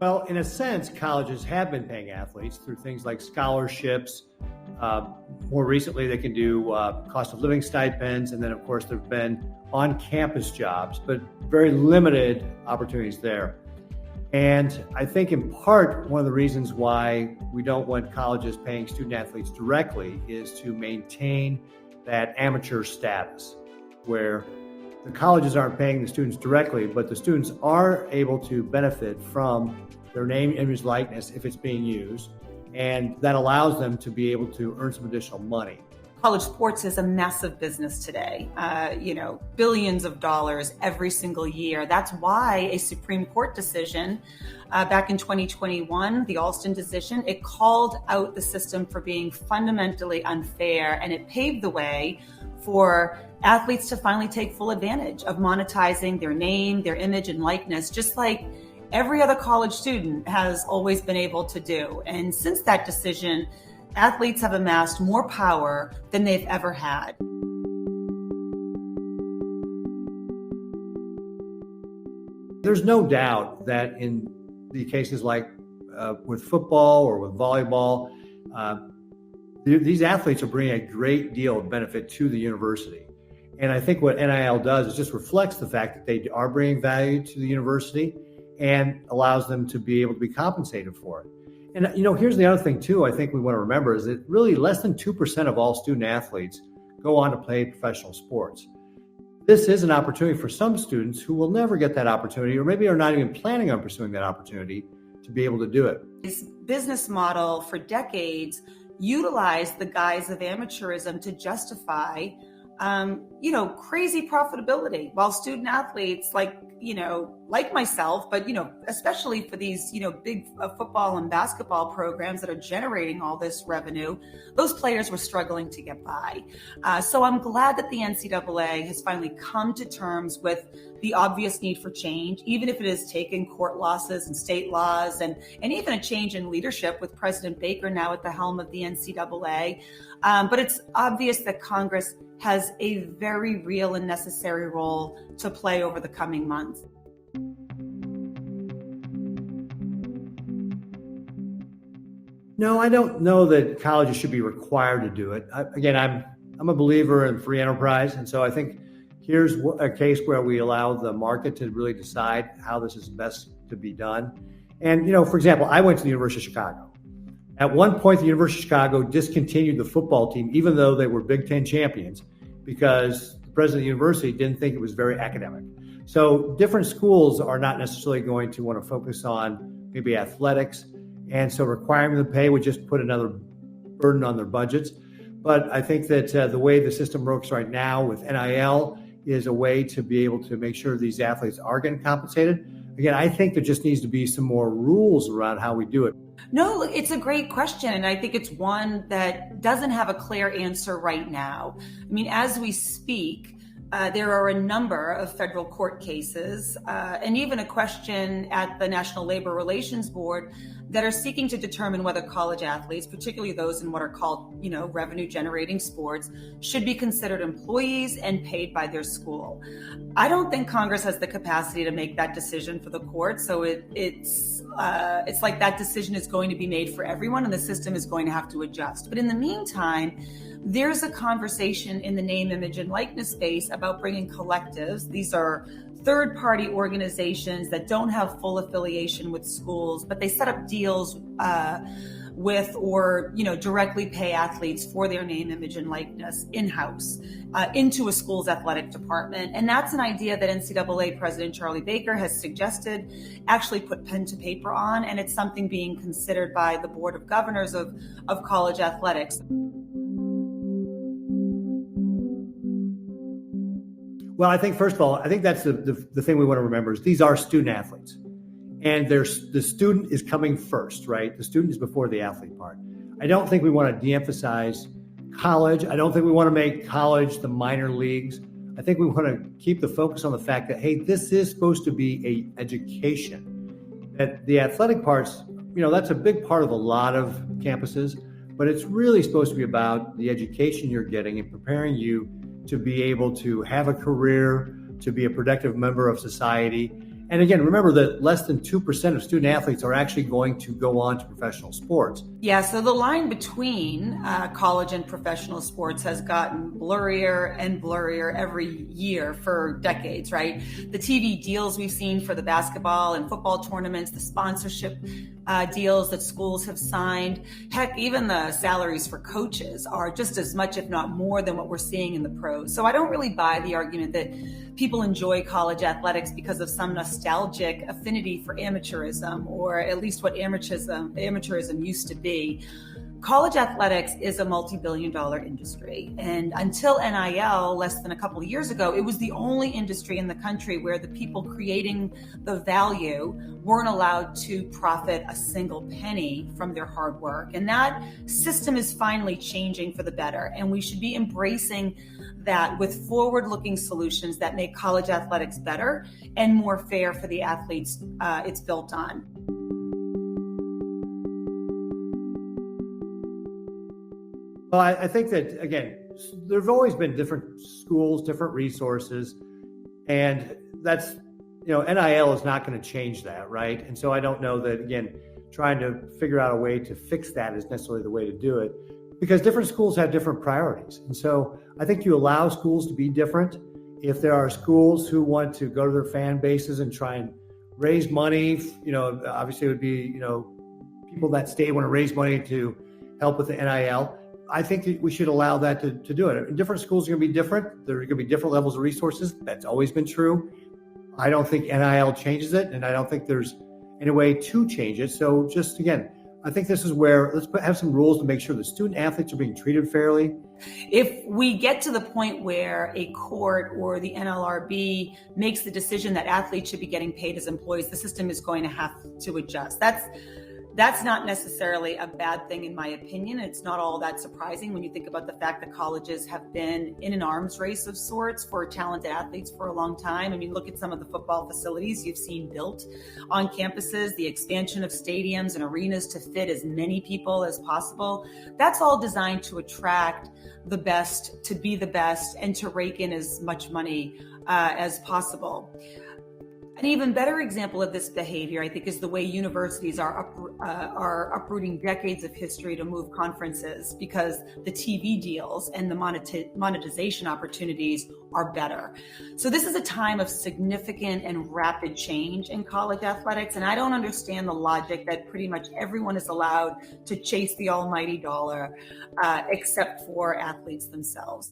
Well, in a sense, colleges have been paying athletes through things like scholarships. More recently, they can do cost of living stipends. And then, of course, there have been on-campus jobs, but very limited opportunities there. And I think in part, one of the reasons why we don't want colleges paying student athletes directly is to maintain that amateur status, where the colleges aren't paying the students directly, but the students are able to benefit from their name, image, likeness if it's being used. And that allows them to be able to earn some additional money. College sports is a massive business today, billions of dollars every single year. That's why a Supreme Court decision back in 2021, the Alston decision, it called out the system for being fundamentally unfair, and it paved the way for athletes to finally take full advantage of monetizing their name, their image, and likeness, just like every other college student has always been able to do. And since that decision, athletes have amassed more power than they've ever had. There's no doubt that in the cases like with football or with volleyball, these athletes are bringing a great deal of benefit to the university. And I think what NIL does is just reflects the fact that they are bringing value to the university and allows them to be able to be compensated for it. And, here's the other thing, too, I think we want to remember is that really less than 2% of all student athletes go on to play professional sports. This is an opportunity for some students who will never get that opportunity, or maybe are not even planning on pursuing that opportunity to be able to do it. This business model for decades utilized the guise of amateurism to justify, crazy profitability, while student athletes like myself, but, especially for these, big football and basketball programs that are generating all this revenue, those players were struggling to get by. So I'm glad that the NCAA has finally come to terms with the obvious need for change, even if it has taken court losses and state laws and even a change in leadership with President Baker now at the helm of the NCAA. But it's obvious that Congress has a very real and necessary role to play over the coming months. No, I don't know that colleges should be required to do it. I'm a believer in free enterprise. And so I think here's a case where we allow the market to really decide how this is best to be done. And, for example, I went to the University of Chicago. At one point, the University of Chicago discontinued the football team, even though they were Big Ten champions, because the president of the university didn't think it was very academic. So different schools are not necessarily going to want to focus on maybe athletics. And so requiring them to pay would just put another burden on their budgets. But I think that the way the system works right now with NIL is a way to be able to make sure these athletes are getting compensated. Again, I think there just needs to be some more rules around how we do it. No, it's a great question. And I think it's one that doesn't have a clear answer right now. I mean, as we speak, there are a number of federal court cases and even a question at the National Labor Relations Board that are seeking to determine whether college athletes, particularly those in what are called, revenue generating sports, should be considered employees and paid by their school. I don't think Congress has the capacity to make that decision for the court. So it's like that decision is going to be made for everyone and the system is going to have to adjust. But in the meantime, there's a conversation in the name, image, and likeness space about bringing collectives. These are third-party organizations that don't have full affiliation with schools, but they set up deals with or directly pay athletes for their name, image, and likeness in-house into a school's athletic department. And that's an idea that NCAA President Charlie Baker has suggested, actually put pen to paper on, and it's something being considered by the Board of Governors of college athletics. Well, I think, first of all, that's the thing we want to remember is these are student athletes. And the student is coming first, right? The student is before the athlete part. I don't think we want to de-emphasize college. I don't think we want to make college the minor leagues. I think we want to keep the focus on the fact that, hey, this is supposed to be an education. That the athletic parts, that's a big part of a lot of campuses, but it's really supposed to be about the education you're getting and preparing you to be able to have a career, to be a productive member of society. And again, remember that less than 2% of student athletes are actually going to go on to professional sports. Yeah, so the line between college and professional sports has gotten blurrier and blurrier every year for decades, right? The TV deals we've seen for the basketball and football tournaments, the sponsorship deals that schools have signed, heck, even the salaries for coaches are just as much, if not more, than what we're seeing in the pros. So I don't really buy the argument that people enjoy college athletics because of some nostalgic affinity for amateurism, or at least what amateurism used to be. College athletics is a multi-billion-dollar industry. And until NIL, less than a couple of years ago, it was the only industry in the country where the people creating the value weren't allowed to profit a single penny from their hard work. And that system is finally changing for the better. And we should be embracing that with forward-looking solutions that make college athletics better and more fair for the athletes it's built on. Well, I think that, again, there have always been different schools, different resources, and that's, NIL is not going to change that, right? And so I don't know that, again, trying to figure out a way to fix that is necessarily the way to do it, because different schools have different priorities. And so I think you allow schools to be different. If there are schools who want to go to their fan bases and try and raise money, obviously it would be, people in that state want to raise money to help with the NIL. I think that we should allow that to do it. Different schools are going to be different. There are going to be different levels of resources. That's always been true. I don't think NIL changes it, and I don't think there's any way to change it. So just, again, I think this is where let's have some rules to make sure the student athletes are being treated fairly. If we get to the point where a court or the NLRB makes the decision that athletes should be getting paid as employees, the system is going to have to adjust. That's not necessarily a bad thing, in my opinion. It's not all that surprising when you think about the fact that colleges have been in an arms race of sorts for talented athletes for a long time. I mean, look at some of the football facilities you've seen built on campuses, the expansion of stadiums and arenas to fit as many people as possible. That's all designed to attract the best, to be the best, and to rake in as much money as possible. An even better example of this behavior, I think, is the way universities are uprooting decades of history to move conferences, because the TV deals and the monetization opportunities are better. So this is a time of significant and rapid change in college athletics, and I don't understand the logic that pretty much everyone is allowed to chase the almighty dollar, except for athletes themselves.